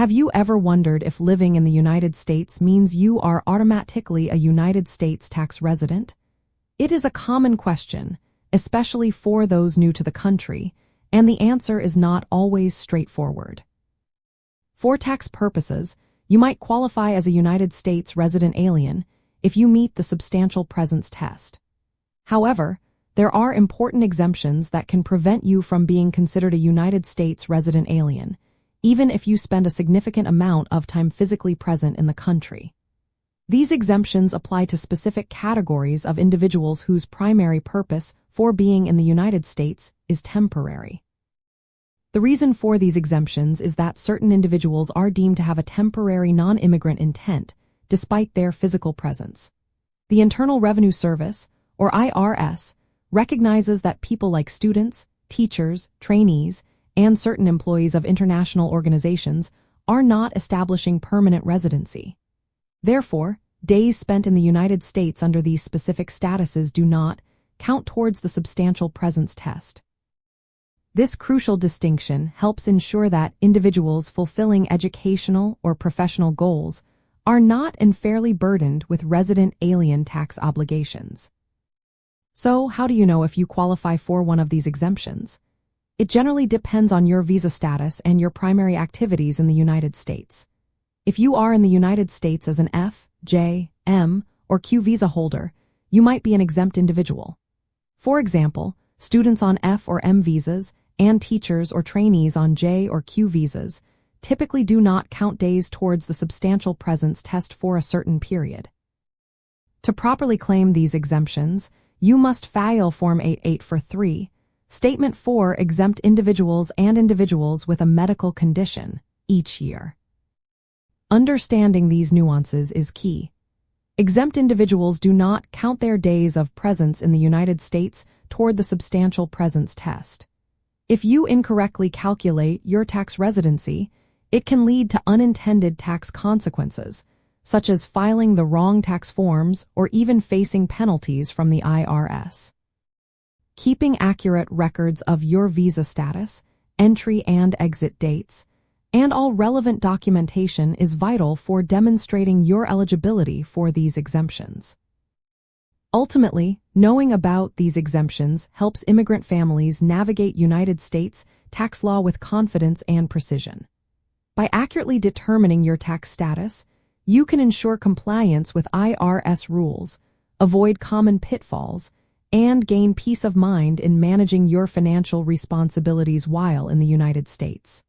Have you ever wondered if living in the United States means you are automatically a United States tax resident? It is a common question, especially for those new to the country, and the answer is not always straightforward. For tax purposes, you might qualify as a United States resident alien if you meet the substantial presence test. However, there are important exemptions that can prevent you from being considered a United States resident alien, even if you spend a significant amount of time physically present in the country. These exemptions apply to specific categories of individuals whose primary purpose for being in the United States is temporary. The reason for these exemptions is that certain individuals are deemed to have a temporary non-immigrant intent despite their physical presence. The Internal Revenue Service, or IRS, recognizes that people like students, teachers, trainees, and certain employees of international organizations are not establishing permanent residency. Therefore, days spent in the United States under these specific statuses do not count towards the substantial presence test. This crucial distinction helps ensure that individuals fulfilling educational or professional goals are not unfairly burdened with resident alien tax obligations. So, how do you know if you qualify for one of these exemptions? It generally depends on your visa status and your primary activities in the United States. If you are in the United States as an F, J, M, or Q visa holder, you might be an exempt individual. For example, students on F or M visas and teachers or trainees on J or Q visas typically do not count days towards the substantial presence test for a certain period. To properly claim these exemptions, you must file Form 8843, Statement for exempt individuals and individuals with a medical condition, each year. Understanding these nuances is key. Exempt individuals do not count their days of presence in the United States toward the substantial presence test. If you incorrectly calculate your tax residency, it can lead to unintended tax consequences, such as filing the wrong tax forms or even facing penalties from the IRS. Keeping accurate records of your visa status, entry and exit dates, and all relevant documentation is vital for demonstrating your eligibility for these exemptions. Ultimately, knowing about these exemptions helps immigrant families navigate United States tax law with confidence and precision. By accurately determining your tax status, you can ensure compliance with IRS rules, avoid common pitfalls, and gain peace of mind in managing your financial responsibilities while in the United States.